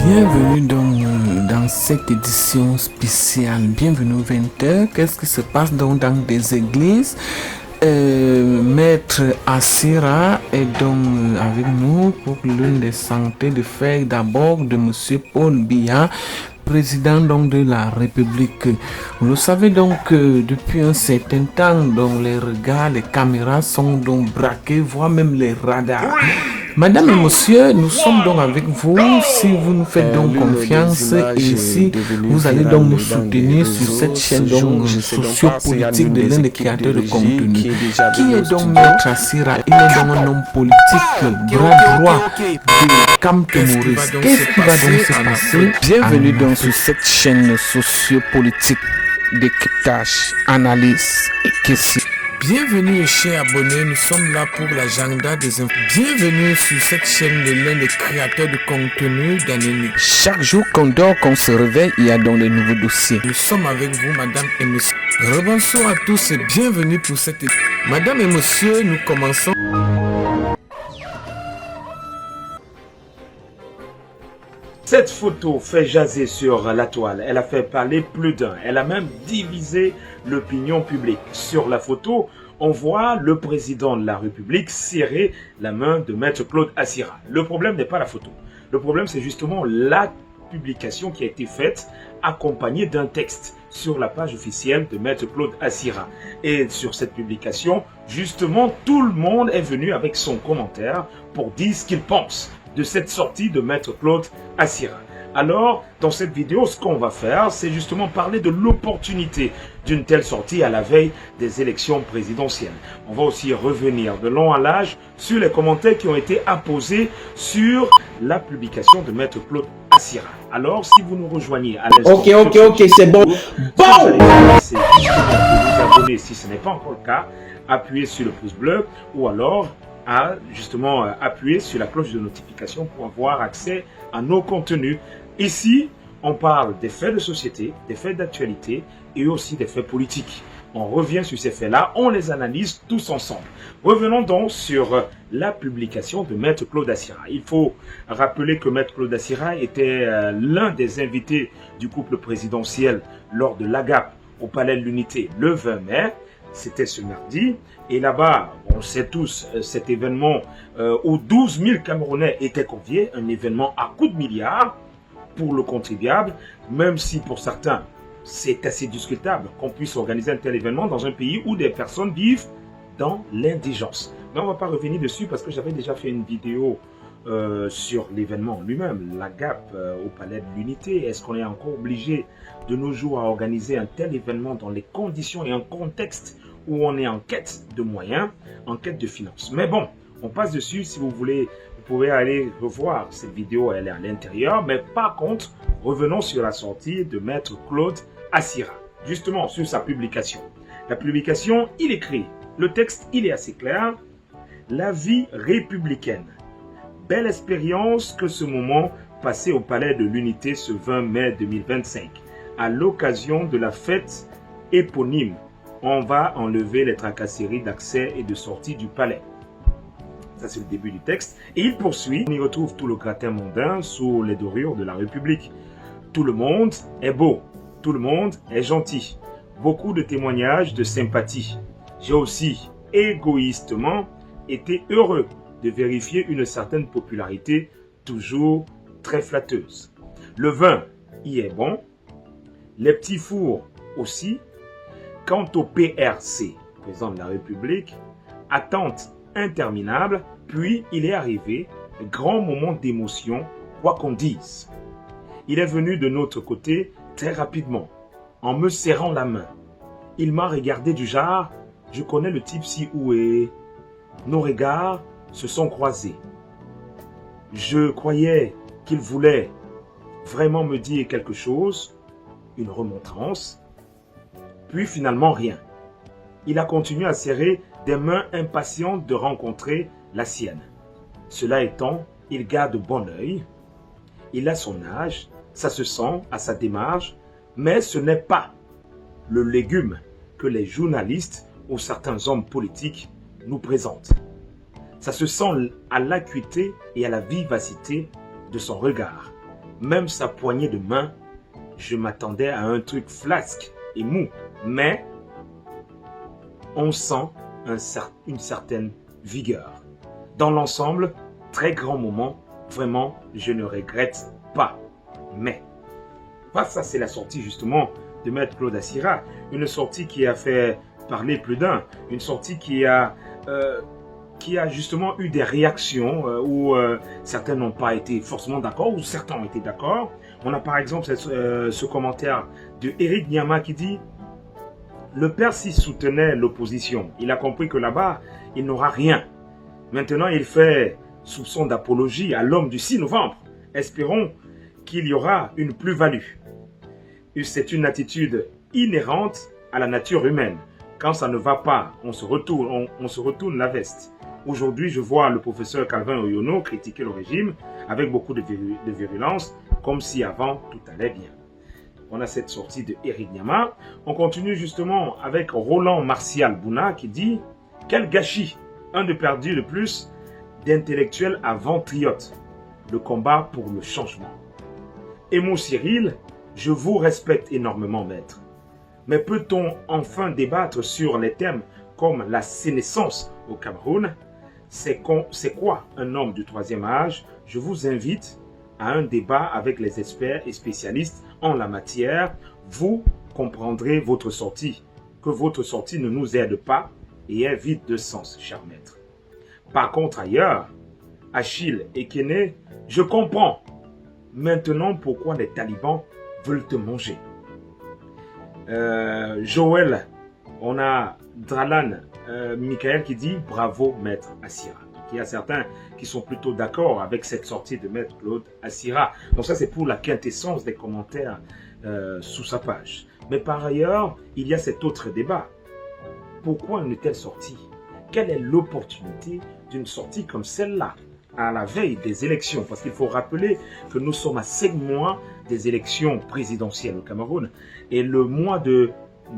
Bienvenue dans cette édition spéciale. Bienvenue au 20h. Qu'est-ce qui se passe donc dans des églises? Maître Assira est donc avec nous pour l'une des santé de faire d'abord de Monsieur Paul Biya, président donc de la République. Vous le savez donc que depuis un certain temps, donc les regards, les caméras sont donc braqués, voire même les radars. Madame et monsieur, nous sommes donc avec vous. Si vous nous faites donc confiance et si vous allez donc nous soutenir sur cette chaîne donc sociopolitique de l'un des créateurs de contenu. Qui est donc Maître Assira? Il est donc un homme politique, bras droit de Camp Maurice. Qu'est-ce qui va donc se passer? Bienvenue donc sur cette chaîne sociopolitique décryptage, analyse et questions. Bienvenue chers abonnés, nous sommes là pour l'agenda des infos. Bienvenue sur cette chaîne de l'un des créateurs de contenu d'Anony. Chaque jour qu'on dort, qu'on se réveille, il y a donc de nouveaux dossiers. Nous sommes avec vous, madame et monsieur. Rebonsoir à tous et bienvenue pour cette émission. Madame et monsieur, nous commençons. Cette photo fait jaser sur la toile, elle a fait parler plus d'un, elle a même divisé l'opinion publique. Sur la photo, on voit le président de la République serrer la main de Maître Claude Assira. Le problème n'est pas la photo, le problème c'est justement la publication qui a été faite accompagnée d'un texte sur la page officielle de Maître Claude Assira. Et sur cette publication, justement, tout le monde est venu avec son commentaire pour dire ce qu'il pense de cette sortie de Maître Claude Assira. Alors, dans cette vidéo, ce qu'on va faire, c'est justement parler de l'opportunité d'une telle sortie à la veille des élections présidentielles. On va aussi revenir de long à large sur les commentaires qui ont été apposés sur la publication de Maître Claude Assira. Alors, si vous nous rejoignez à l'instant... Ok, c'est bon. C'est vous abonner si ce n'est pas encore le cas, appuyez sur le pouce bleu ou alors à justement appuyer sur la cloche de notification pour avoir accès à nos contenus. Ici, on parle des faits de société, des faits d'actualité et aussi des faits politiques. On revient sur ces faits-là, on les analyse tous ensemble. Revenons donc sur la publication de Maître Claude Assira. Il faut rappeler que Maître Claude Assira était l'un des invités du couple présidentiel lors de l'AGAP au Palais de l'Unité le 20 mai. C'était ce mardi. Et là-bas, on sait tous, cet événement où 12 000 Camerounais étaient conviés, un événement à coups de milliards pour le contribuable, même si pour certains, c'est assez discutable qu'on puisse organiser un tel événement dans un pays où des personnes vivent dans l'indigence. Mais on ne va pas revenir dessus parce que j'avais déjà fait une vidéo sur l'événement lui-même, la GAP au Palais de l'Unité. Est-ce qu'on est encore obligé de nos jours à organiser un tel événement dans les conditions et un contexte où on est en quête de moyens, en quête de finances? Mais bon, on passe dessus. Si vous voulez, vous pouvez aller revoir cette vidéo, elle est à l'intérieur. Mais par contre, revenons sur la sortie de Maître Claude Assira, justement sur sa publication. La publication, il écrit, le texte, il est assez clair. La vie républicaine. Belle expérience que ce moment passé au Palais de l'Unité ce 20 mai 2025, à l'occasion de la fête éponyme. On va enlever les tracasseries d'accès et de sortie du palais. Ça, c'est le début du texte. Et il poursuit. On y retrouve tout le gratin mondain sous les dorures de la République. Tout le monde est beau. Tout le monde est gentil. Beaucoup de témoignages de sympathie. J'ai aussi égoïstement été heureux de vérifier une certaine popularité toujours très flatteuse. Le vin y est bon. Les petits fours aussi. Quant au PRC, président de la République, attente interminable, puis il est arrivé, grand moment d'émotion, quoi qu'on dise. Il est venu de notre côté très rapidement, en me serrant la main. Il m'a regardé du genre, je connais le type si où est. Nos regards se sont croisés. Je croyais qu'il voulait vraiment me dire quelque chose, une remontrance. Puis finalement rien. Il a continué à serrer des mains impatientes de rencontrer la sienne. Cela étant, il garde bon œil. Il a son âge, ça se sent à sa démarche, mais ce n'est pas le légume que les journalistes ou certains hommes politiques nous présentent. Ça se sent à l'acuité et à la vivacité de son regard. même sa poignée de main, je m'attendais à un truc flasque et mou. Mais on sent une certaine vigueur. Dans l'ensemble, très grand moment. Vraiment, je ne regrette pas. Mais, ça c'est la sortie justement de Maître Claude Assira. Une sortie qui a fait parler plus d'un. Une sortie qui a justement eu des réactions où certains n'ont pas été forcément d'accord, ou certains ont été d'accord. On a par exemple ce commentaire de Eric Nyama qui dit « Le père s'y soutenait l'opposition. Il a compris que là-bas, il n'aura rien. Maintenant, il fait soupçon d'apologie à l'homme du 6 novembre. Espérons qu'il y aura une plus-value. C'est une attitude inhérente à la nature humaine. Quand ça ne va pas, on se retourne la veste. Aujourd'hui, je vois le professeur Calvin Oyono critiquer le régime avec beaucoup de virulence, comme si avant tout allait bien. » On a cette sortie de Eric Nyama. On continue justement avec Roland Martial Bouna qui dit « Quel gâchis, un de perdu de plus d'intellectuels à ventriote. Le combat pour le changement. » Emo Cyril, je vous respecte énormément, maître. Mais peut-on enfin débattre sur les thèmes comme la sénescence au Cameroun? C'est quoi un homme du troisième âge? Je vous invite à un débat avec les experts et spécialistes en la matière. Vous comprendrez votre sortie, que votre sortie ne nous aide pas et est vide de sens, cher maître. Par contre, ailleurs, Achille et Kene, je comprends maintenant pourquoi les talibans veulent te manger. Joël, on a Dralan Michael qui dit bravo maître Assira. Donc, il y a certains qui sont plutôt d'accord avec cette sortie de maître Claude Assira. Donc ça c'est pour la quintessence des commentaires sous sa page. Mais par ailleurs, il y a cet autre débat. Pourquoi une telle sortie? Quelle est l'opportunité d'une sortie comme celle-là à la veille des élections? Parce qu'il faut rappeler que nous sommes à 5 mois des élections présidentielles au Cameroun. Et le mois de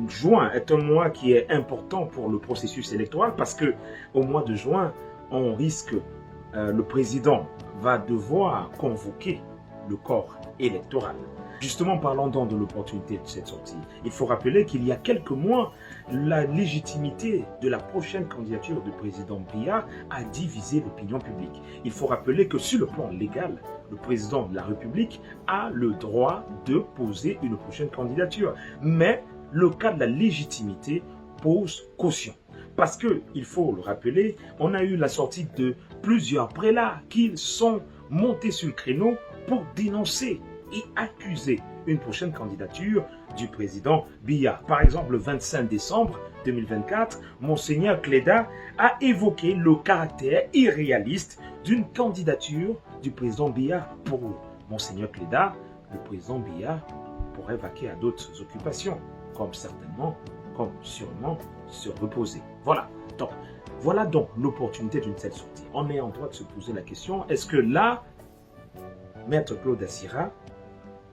juin est un mois qui est important pour le processus électoral parce que au mois de juin, on risque, le président va devoir convoquer le corps électoral. Justement, parlons donc de l'opportunité de cette sortie. Il faut rappeler qu'il y a quelques mois, la légitimité de la prochaine candidature du président Biya a divisé l'opinion publique. Il faut rappeler que sur le plan légal, le président de la République a le droit de poser une prochaine candidature. Mais le cas de la légitimité pose caution. Parce que, il faut le rappeler, on a eu la sortie de plusieurs prélats qui sont montés sur le créneau pour dénoncer et accuser une prochaine candidature du président Biya. Par exemple, le 25 décembre 2024, Monseigneur Cléda a évoqué le caractère irréaliste d'une candidature du président Biya. Pour Monseigneur Cléda, le président Biya pourrait vaquer à d'autres occupations, comme sûrement se reposer. Voilà donc l'opportunité d'une telle sortie. On est en droit de se poser la question, est-ce que là, Maître Claude Assira,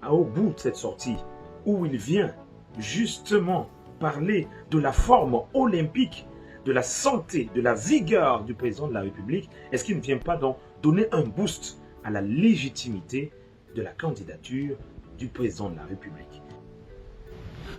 au bout de cette sortie, où il vient justement parler de la forme olympique, de la santé, de la vigueur du président de la République, est-ce qu'il ne vient pas donc donner un boost à la légitimité de la candidature du président de la République?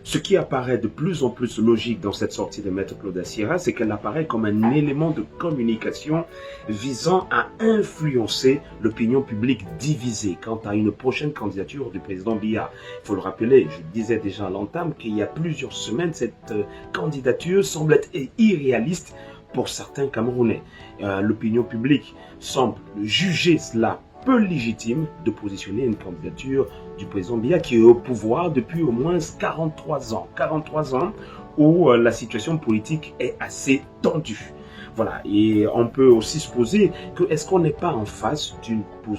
Ce qui apparaît de plus en plus logique dans cette sortie de Maître Claude Assira, c'est qu'elle apparaît comme un élément de communication visant à influencer l'opinion publique divisée quant à une prochaine candidature du président Biya. Il faut le rappeler, je disais déjà à l'entame qu'il y a plusieurs semaines, cette candidature semble être irréaliste pour certains Camerounais. L'opinion publique semble juger cela peu légitime de positionner une candidature du président Biya qui est au pouvoir depuis au moins 43 ans. 43 ans où la situation politique est assez tendue. Voilà, et on peut aussi se poser que est-ce qu'on n'est pas en face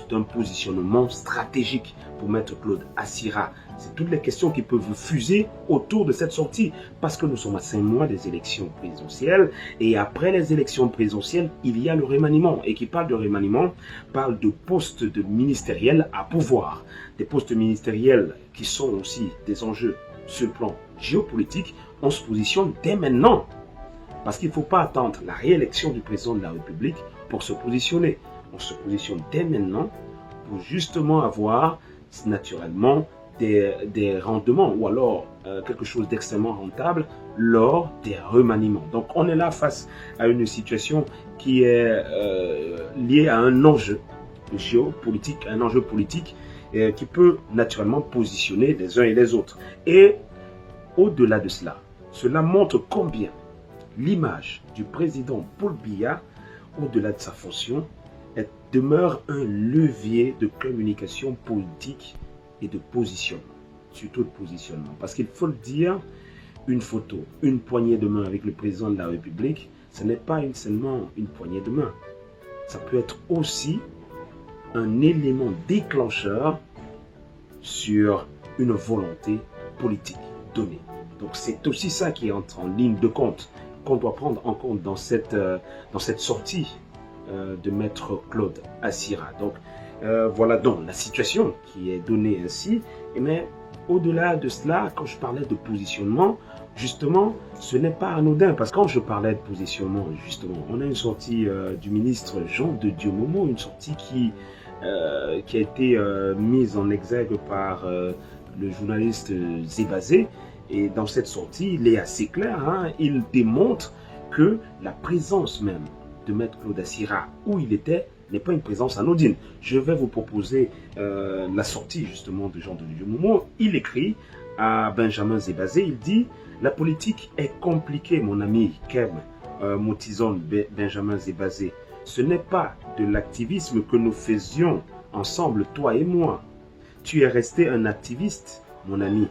d'un positionnement stratégique pour Maître Claude Assira? C'est toutes les questions qui peuvent fuser autour de cette sortie parce que nous sommes à 5 mois des élections présidentielles et après les élections présidentielles, il y a le remaniement et qui parle de remaniement parle de postes de ministériels à pouvoir. Des postes ministériels qui sont aussi des enjeux sur le plan géopolitique, on se positionne dès maintenant. Parce qu'il ne faut pas attendre la réélection du président de la République pour se positionner. On se positionne dès maintenant pour justement avoir naturellement des rendements ou alors quelque chose d'extrêmement rentable lors des remaniements. Donc on est là face à une situation qui est liée à un enjeu géopolitique, un enjeu politique qui peut naturellement positionner les uns et les autres. Et au-delà de cela, cela montre combien l'image du président Paul Biya, au-delà de sa fonction, demeure un levier de communication politique et de positionnement, surtout de positionnement. Parce qu'il faut le dire, une photo, une poignée de main avec le président de la République, ce n'est pas seulement une poignée de main. Ça peut être aussi un élément déclencheur sur une volonté politique donnée. Donc c'est aussi ça qui entre en ligne de compte, qu'on doit prendre en compte dans cette sortie de Maître Claude Assira. Donc voilà donc la situation qui est donnée ainsi. Mais au-delà de cela, quand je parlais de positionnement, justement, ce n'est pas anodin. Parce que quand je parlais de positionnement, justement, on a une sortie du ministre Jean de Dieu Momo, une sortie qui a été mise en exergue par le journaliste Zébazé. Et dans cette sortie, il est assez clair, hein, il démontre que la présence même de Maître Claude Assira, où il était, n'est pas une présence anodine. Je vais vous proposer la sortie justement de Jean de Dieu Momo. Il écrit à Benjamin Zébazé, il dit « La politique est compliquée, mon ami Kem Motizon Benjamin Zébazé. Ce n'est pas de l'activisme que nous faisions ensemble, toi et moi. Tu es resté un activiste, mon ami.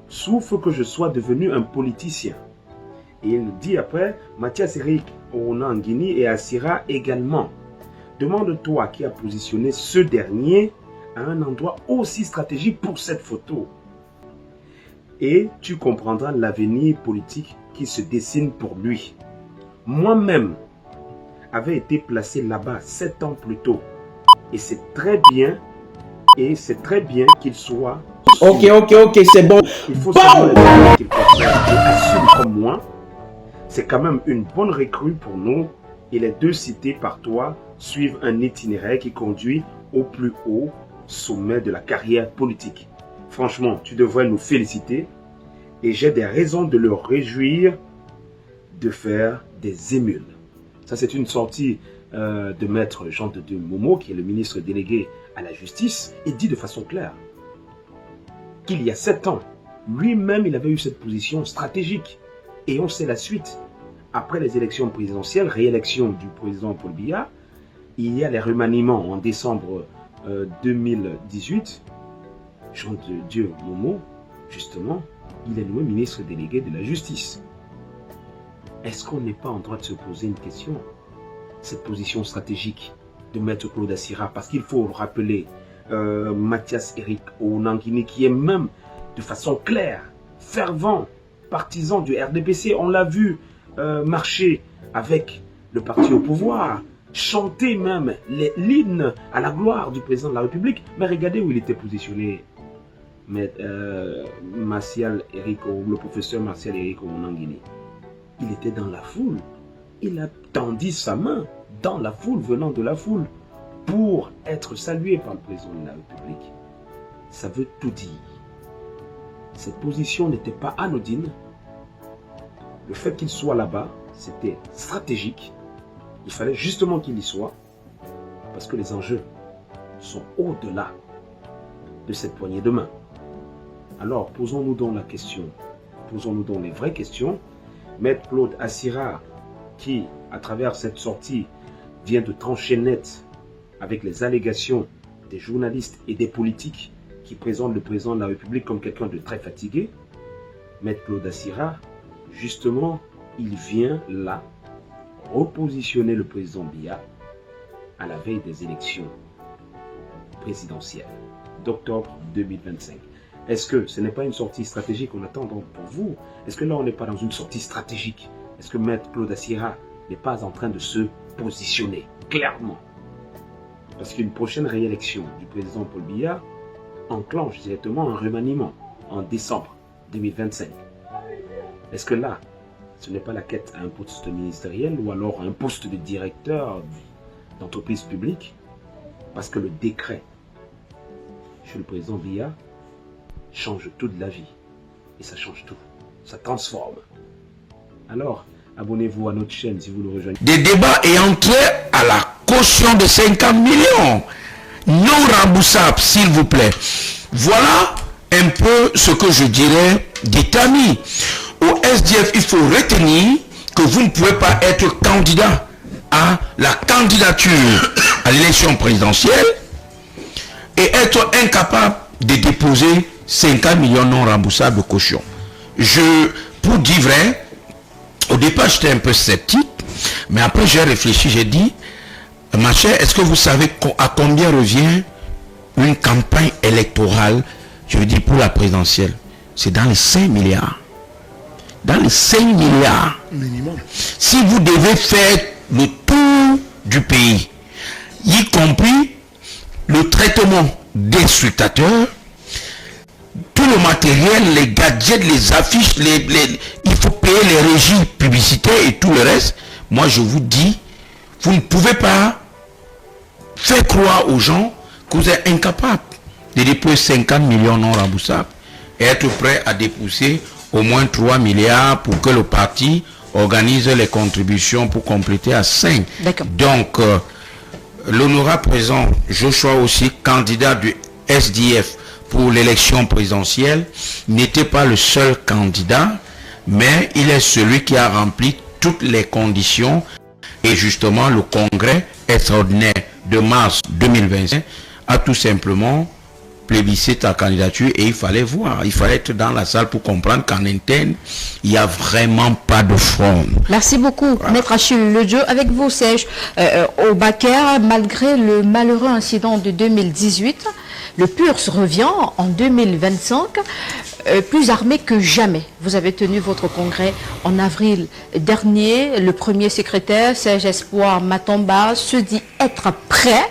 Sauf que je sois devenu un politicien. » Et il dit après, Mathias Eric Onangini et Assira également. Demande-toi qui a positionné ce dernier à un endroit aussi stratégique pour cette photo. Et tu comprendras l'avenir politique qui se dessine pour lui. Moi-même avait été placé là-bas 7 ans plus tôt. Et c'est très bien qu'il soit... Ok, c'est bon. Il faut savoir qu'il assume comme moi. C'est quand même une bonne recrue pour nous. Et les deux cités par toi suivent un itinéraire qui conduit au plus haut sommet de la carrière politique. Franchement, tu devrais nous féliciter. Et j'ai des raisons de le réjouir de faire des émules. Ça, c'est une sortie de Maître Jean de Dieu Momo, qui est le ministre délégué à la justice, et dit de façon claire qu'il y a 7 ans, lui-même, il avait eu cette position stratégique. Et on sait la suite. Après les élections présidentielles, réélection du président Paul Biya, il y a les remaniements en décembre 2018. Jean de Dieu Momo, justement, il est nommé ministre délégué de la justice. Est-ce qu'on n'est pas en droit de se poser une question? Cette position stratégique de Maître Claude Assira, parce qu'il faut rappeler Mathias Eric Onangini, qui est même de façon claire, fervent, partisan du RDPC. On l'a vu marcher avec le parti au pouvoir, chanter même l'hymne à la gloire du président de la République. Mais regardez où il était positionné, Martial Eric, le professeur Martial Eric Onangini. Il était dans la foule. Il a tendu sa main dans la foule, venant de la foule, pour être salué par le président de la République. Ça veut tout dire. Cette position n'était pas anodine. Le fait qu'il soit là-bas, c'était stratégique. Il fallait justement qu'il y soit, parce que les enjeux sont au-delà de cette poignée de main. Alors, posons-nous donc la question, posons-nous donc les vraies questions. Maître Claude Assira, qui, à travers cette sortie, vient de trancher net avec les allégations des journalistes et des politiques qui présentent le président de la République comme quelqu'un de très fatigué. Maître Claude Assira, justement, il vient là repositionner le président Biya à la veille des élections présidentielles d'octobre 2025. Est-ce que ce n'est pas une sortie stratégique qu'on attend donc pour vous? Est-ce que là, on n'est pas dans une sortie stratégique? Est-ce que Maître Claude Assira n'est pas en train de se positionner clairement? Parce qu'une prochaine réélection du président Paul Biya enclenche directement un remaniement en décembre 2025. Est-ce que là, ce n'est pas la quête à un poste ministériel ou alors à un poste de directeur d'entreprise publique? Parce que le décret chez le président Biya change toute la vie. Et ça change tout. Ça transforme. Alors, abonnez-vous à notre chaîne si vous le rejoignez. Des débats ayant trait à la caution de 50 millions. Non remboursable, s'il vous plaît. Voilà un peu ce que je dirais des tamis. Au SDF, il faut retenir que vous ne pouvez pas être candidat à la candidature à l'élection présidentielle et être incapable de déposer 50 millions non remboursables de caution. Pour dire vrai, au départ j'étais un peu sceptique, mais après j'ai réfléchi, j'ai dit, ma chère, est-ce que vous savez à combien revient une campagne électorale, je veux dire pour la présidentielle? C'est dans les 5 milliards. Dans les 5 milliards. Minimum. Si vous devez faire le tour du pays, y compris le traitement des scrutateurs, tout le matériel, les gadgets, les affiches, il faut payer les régies publicitaires et tout le reste. Moi, je vous dis, vous ne pouvez pas faire croire aux gens que vous êtes incapable de déposer 50 millions non remboursables et être prêt à déposer au moins 3 milliards pour que le parti organise les contributions pour compléter à 5. Donc, l'honorable président Joshua aussi, candidat du SDF pour l'élection présidentielle, n'était pas le seul candidat, mais il est celui qui a rempli toutes les conditions. Et justement, le congrès extraordinaire de mars 2025 a tout simplement plébiscité ta candidature et il fallait voir, il fallait être dans la salle pour comprendre qu'en interne, il n'y a vraiment pas de front. Merci beaucoup, voilà. Maître Achille Ledjo. Avec vous, Serge, au Baker, malgré le malheureux incident de 2018, le PURS revient en 2025 plus armé que jamais. Vous avez tenu votre congrès en avril dernier. Le premier secrétaire, Serge Espoir Matomba, se dit être prêt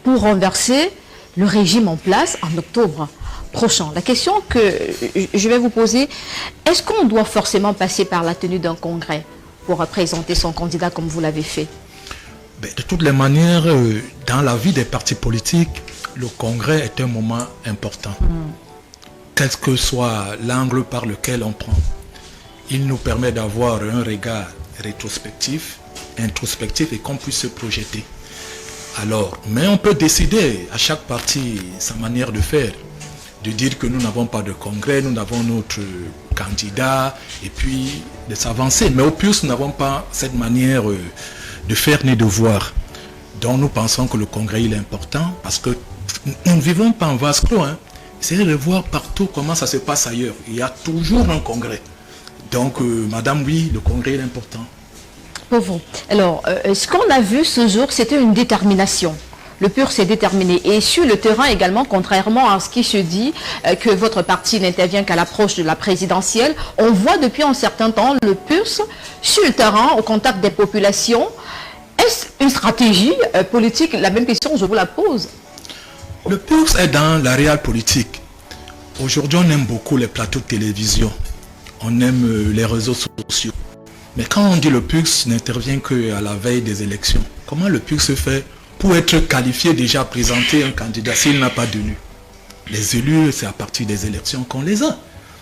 pour renverser le régime en place en octobre prochain. La question que je vais vous poser, est-ce qu'on doit forcément passer par la tenue d'un congrès pour présenter son candidat comme vous l'avez fait? De toutes les manières, dans la vie des partis politiques, le congrès est un moment important. Quel que soit l'angle par lequel on prend, il nous permet d'avoir un regard rétrospectif, introspectif et qu'on puisse se projeter. Alors, mais on peut décider à chaque parti sa manière de faire, de dire que nous n'avons pas de congrès, nous avons notre candidat et puis de s'avancer. Mais au plus, nous n'avons pas cette manière de faire ni de voir. Donc nous pensons que le congrès il est important parce que nous ne vivons pas en vase clos. Essayez de voir partout comment ça se passe ailleurs. Il y a toujours un congrès. Donc, madame, oui, le congrès est important. Pour vous. Alors, ce qu'on a vu ce jour, c'était une détermination. Le PUR s'est déterminé. Et sur le terrain également, contrairement à ce qui se dit, que votre parti n'intervient qu'à l'approche de la présidentielle, on voit depuis un certain temps le PUR sur le terrain, au contact des populations. Est-ce une stratégie politique? La même question, je vous la pose. Le PUR est dans la réelle politique. Aujourd'hui, on aime beaucoup les plateaux de télévision. On aime les réseaux sociaux. Mais quand on dit le PUR n'intervient qu'à la veille des élections, comment le PUR se fait pour être qualifié déjà présenter un candidat s'il n'a pas d'élus? Les élus, c'est à partir des élections qu'on les a.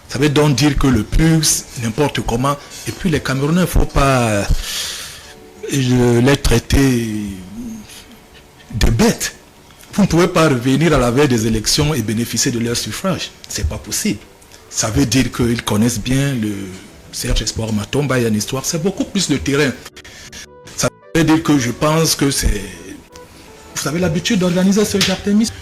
Ça veut donc dire que le PUR, n'importe comment, et puis les Camerounais, il ne faut pas les traiter de bêtes. Vous ne pouvez pas revenir à la veille des élections et bénéficier de leur suffrage. Ce n'est pas possible. Ça veut dire qu'ils connaissent bien le Serge Espoir Matomba, il y a une histoire. C'est beaucoup plus le terrain. Ça veut dire que je pense que c'est... Vous avez l'habitude d'organiser ce genre d'émission.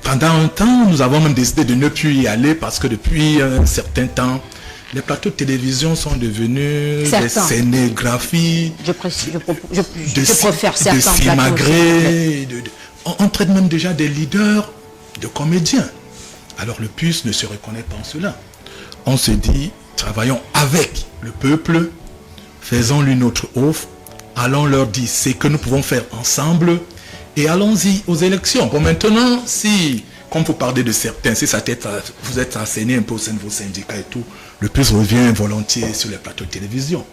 Pendant un temps, nous avons même décidé de ne plus y aller parce que depuis un certain temps, les plateaux de télévision sont devenus des scénographies, je préfère certains simagrées, on traite même déjà des leaders de comédiens. Alors le PUS ne se reconnaît pas en cela. On se dit, travaillons avec le peuple, faisons-lui notre offre, allons leur dire ce que nous pouvons faire ensemble et allons-y aux élections. Bon, maintenant, si, comme vous parlez de certains, si vous êtes asséné un peu au sein de vos syndicats et tout, le PUS revient volontiers sur les plateaux de télévision.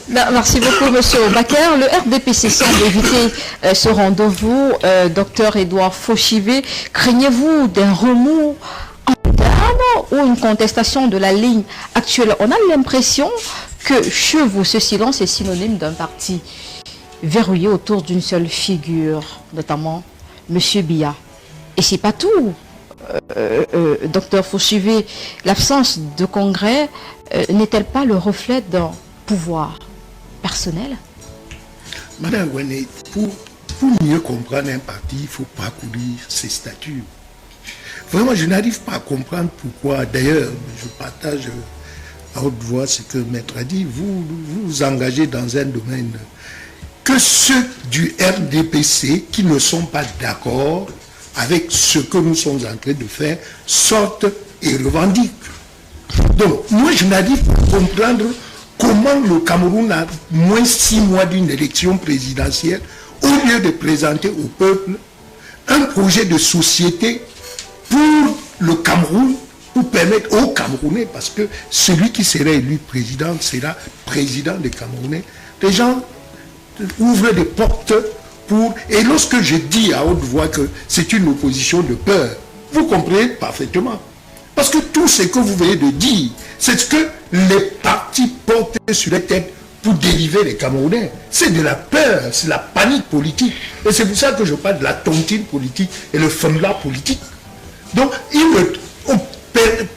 Merci beaucoup, Monsieur Oubaker. Le RDPC semble éviter ce rendez-vous. Docteur Edouard Fauchivé, craignez-vous d'un remous interne ou une contestation de la ligne actuelle? On a l'impression que chez vous, ce silence est synonyme d'un parti verrouillé autour d'une seule figure, notamment Monsieur Biya. Et c'est pas tout. Docteur Fauchivé, l'absence de congrès n'est-elle pas le reflet d'un pouvoir personnel? Madame Gouané, pour mieux comprendre un parti, il faut parcourir ses statuts. Vraiment, je n'arrive pas à comprendre pourquoi. D'ailleurs, je partage à haute voix ce que Maître a dit. Vous vous engagez dans un domaine que ceux du RDPC qui ne sont pas d'accord avec ce que nous sommes en train de faire sortent et revendiquent. Donc, moi, je n'arrive pas à comprendre comment le Cameroun, a moins 6 mois d'une élection présidentielle, au lieu de présenter au peuple un projet de société pour le Cameroun, pour permettre aux Camerounais, parce que celui qui sera élu président sera président des Camerounais, les gens ouvrent des portes pour... Et lorsque je dis à haute voix que c'est une opposition de peur, vous comprenez parfaitement. Parce que tout ce que vous venez de dire, c'est ce que les partis portent sur les têtes pour dériver les Camerounais. C'est de la peur, c'est la panique politique. Et c'est pour ça que je parle de la tontine politique et le fondement politique. Donc,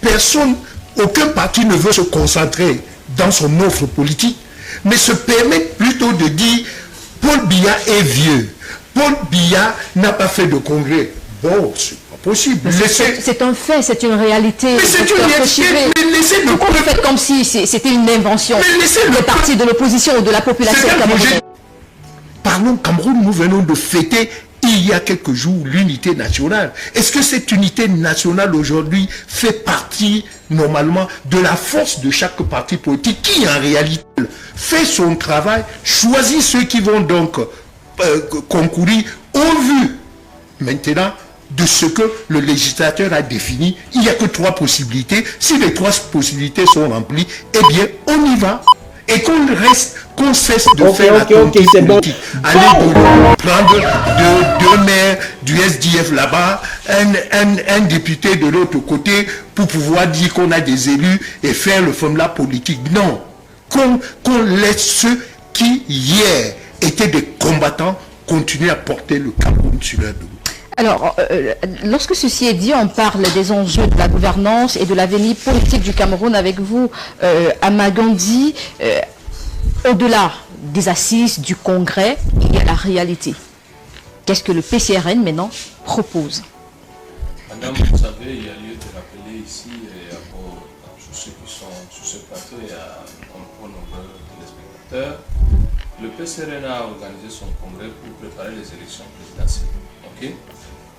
personne, aucun parti ne veut se concentrer dans son offre politique, mais se permet plutôt de dire Paul Biya est vieux. Paul Biya n'a pas fait de congrès. Bon, c'est pas possible. C'est un fait, c'est une réalité. Mais c'est une réalité. Pourquoi vous faites comme si c'était une invention des partis de l'opposition ou de la population camerounaise? Parlons Cameroun, nous venons de fêter il y a quelques jours l'unité nationale. Est-ce que cette unité nationale aujourd'hui fait partie normalement de la force de chaque parti politique qui en réalité fait son travail, choisit ceux qui vont donc concourir au vu maintenant de ce que le législateur a défini? Il n'y a que 3 possibilités. Si les 3 possibilités sont remplies, eh bien on y va. Et qu'on cesse de faire la politique. Allez prendre deux maires du SDF là-bas, un député de l'autre côté pour pouvoir dire qu'on a des élus et faire le format politique. Non. Qu'on laisse ceux qui hier étaient des combattants continuer à porter le Cameroun sur leur dos. Alors, lorsque ceci est dit, on parle des enjeux de la gouvernance et de l'avenir politique du Cameroun avec vous, Amagandi. Au-delà des assises, du congrès, il y a la réalité. Qu'est-ce que le PCRN maintenant propose? Madame, vous savez, il y a lieu de rappeler ici, pour ceux qui sont sur ce plateau et à nombreux téléspectateurs, le PCRN a organisé son congrès pour préparer les élections présidentielles. Okay?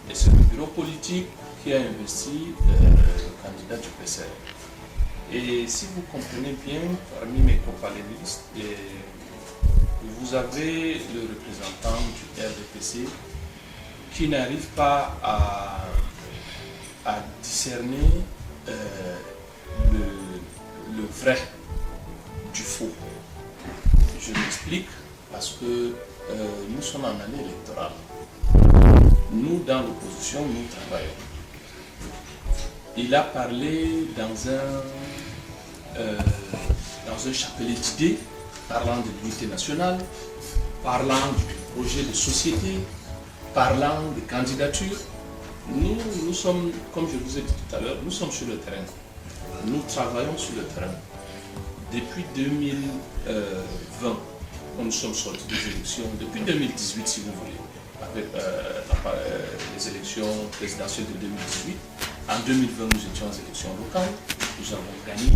Et c'est le bureau politique qui a investi le candidat du PCRN. Et si vous comprenez bien, parmi mes copanélistes, vous avez le représentant du RDPC qui n'arrive pas à discerner le vrai du faux. Je m'explique parce que nous sommes en année électorale. Nous, dans l'opposition, nous travaillons. Il a parlé dans un chapelet d'idées, parlant de l'unité nationale, parlant du projet de société, parlant de candidature. Nous sommes, comme je vous ai dit tout à l'heure, nous sommes sur le terrain. Nous travaillons sur le terrain. Depuis 2020, quand nous sommes sortis des élections, depuis 2018 si vous voulez, avec les élections présidentielles de 2018, en 2020 nous étions aux élections locales, nous avons gagné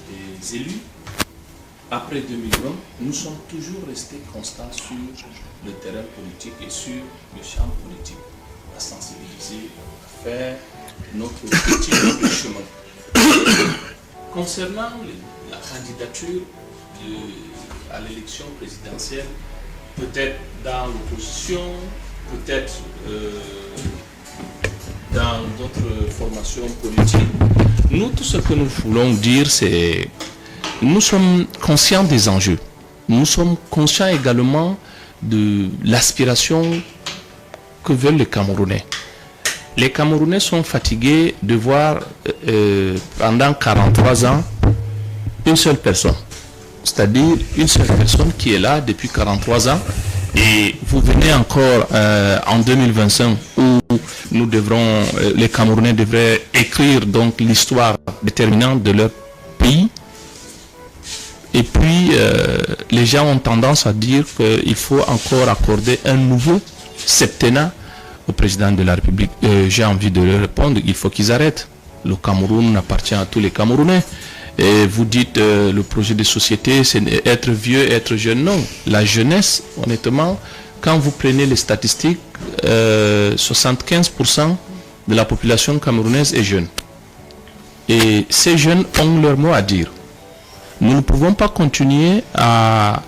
des élus. Après 2020, nous sommes toujours restés constants sur le terrain politique et sur le champ politique, à sensibiliser, à faire notre petit chemin. Concernant la candidature à l'élection présidentielle, peut-être dans l'opposition, peut-être dans d'autres formations politiques, nous, tout ce que nous voulons dire, c'est nous sommes conscients des enjeux. Nous sommes conscients également de l'aspiration que veulent les Camerounais. Les Camerounais sont fatigués de voir pendant 43 ans une seule personne. C'est-à-dire une seule personne qui est là depuis 43 ans. Et vous venez encore en 2025 où nous devrons, les Camerounais devraient écrire donc l'histoire déterminante de leur pays. Et puis les gens ont tendance à dire qu'il faut encore accorder un nouveau septennat au président de la République. J'ai envie de leur répondre, il faut qu'ils arrêtent. Le Cameroun appartient à tous les Camerounais. Et vous dites le projet de société, c'est être vieux, être jeune. Non, la jeunesse, honnêtement, quand vous prenez les statistiques, 75% de la population camerounaise est jeune. Et ces jeunes ont leur mot à dire. Nous ne pouvons pas continuer à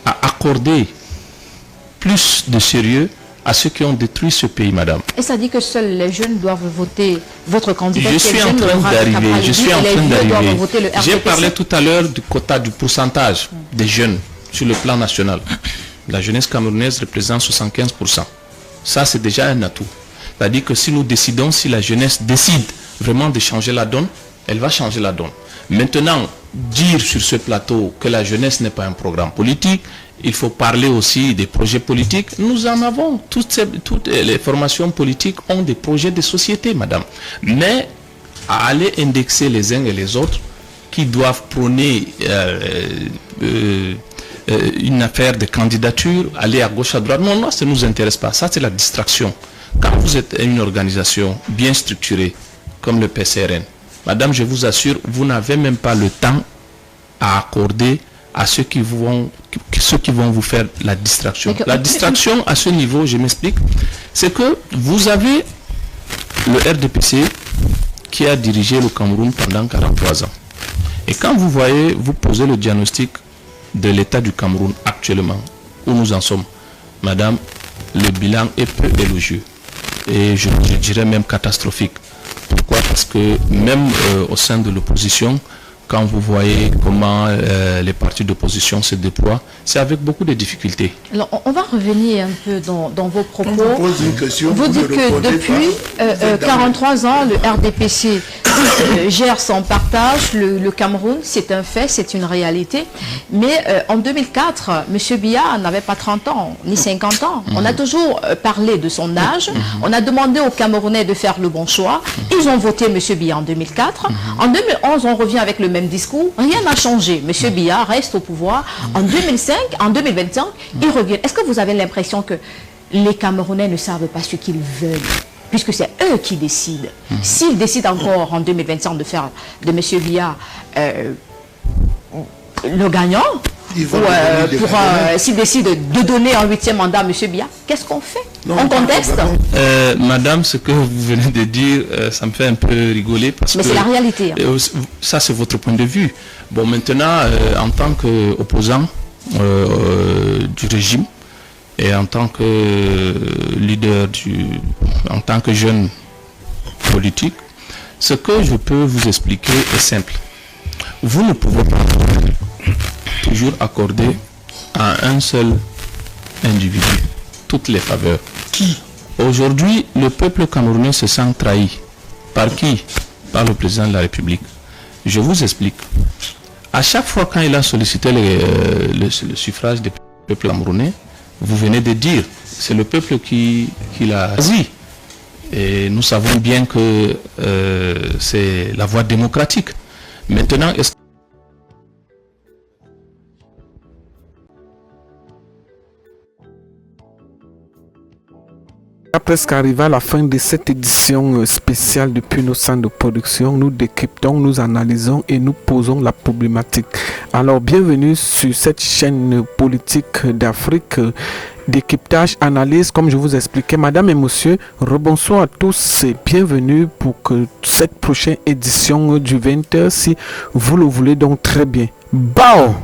accorder plus de sérieux à ceux qui ont détruit ce pays, madame. Et ça dit que seuls les jeunes doivent voter votre candidat. Je suis en train d'arriver. J'ai parlé tout à l'heure du quota, du pourcentage des jeunes sur le plan national. La jeunesse camerounaise représente 75%. Ça, c'est déjà un atout. C'est-à-dire que si nous décidons, si la jeunesse décide vraiment de changer la donne, elle va changer la donne. Maintenant, dire sur ce plateau que la jeunesse n'est pas un programme politique, il faut parler aussi des projets politiques. Nous en avons. Toutes les formations politiques ont des projets de société, madame. Mais à aller indexer les uns et les autres qui doivent prôner une affaire de candidature, aller à gauche, à droite, non, ça ne nous intéresse pas. Ça, c'est la distraction. Quand vous êtes une organisation bien structurée, comme le PCRN, madame, je vous assure, vous n'avez même pas le temps à accorder à ceux qui vont vous faire la distraction. La distraction à ce niveau, je m'explique, c'est que vous avez le RDPC qui a dirigé le Cameroun pendant 43 ans. Et quand vous voyez, vous posez le diagnostic de l'état du Cameroun actuellement, où nous en sommes, madame, le bilan est peu élogieux. Et je dirais même catastrophique. Pourquoi? Parce que même au sein de l'opposition, quand vous voyez comment les partis d'opposition se déploient, c'est avec beaucoup de difficultés. Alors, on va revenir un peu dans vos propos. Vous dites que depuis 43 ans, le RDPC gère son partage. Le Cameroun, c'est un fait, c'est une réalité. Mais en 2004, M. Biya n'avait pas 30 ans, ni 50 ans. On a toujours parlé de son âge. On a demandé aux Camerounais de faire le bon choix. Ils ont voté M. Biya en 2004. En 2011, on revient avec le même discours. Rien n'a changé. M. Biya reste au pouvoir. En 2025, il revient. Est-ce que vous avez l'impression que les Camerounais ne savent pas ce qu'ils veulent, puisque c'est eux qui décident? S'ils décident encore en 2025 de faire de M. Biya le gagnant, s'ils décident de donner un 8e mandat à M. Biya, qu'est-ce qu'on fait? On conteste? Madame, ce que vous venez de dire, ça me fait un peu rigoler. Mais c'est la réalité. Ça, c'est votre point de vue. Bon, maintenant, en tant qu'opposant du régime et en tant que leader, en tant que jeune politique, ce que je peux vous expliquer est simple. Vous ne pouvez pas toujours accorder à un seul individu toutes les faveurs. Qui? Aujourd'hui, le peuple camerounais se sent trahi. Par qui? Par le président de la République. Je vous explique. À chaque fois quand il a sollicité le suffrage du peuple camerounais, vous venez de dire, c'est le peuple qui l'a choisi. Et nous savons bien que c'est la voie démocratique. Maintenant, est-ce presque arrivé à la fin de cette édition spéciale depuis nos centres de production. Nous décryptons, nous analysons et nous posons la problématique. Alors, bienvenue sur cette chaîne politique d'Afrique, décryptage, analyse, comme je vous expliquais. Madame et monsieur, rebonsoir à tous et bienvenue pour que cette prochaine édition du 20h, si vous le voulez donc très bien. Bao!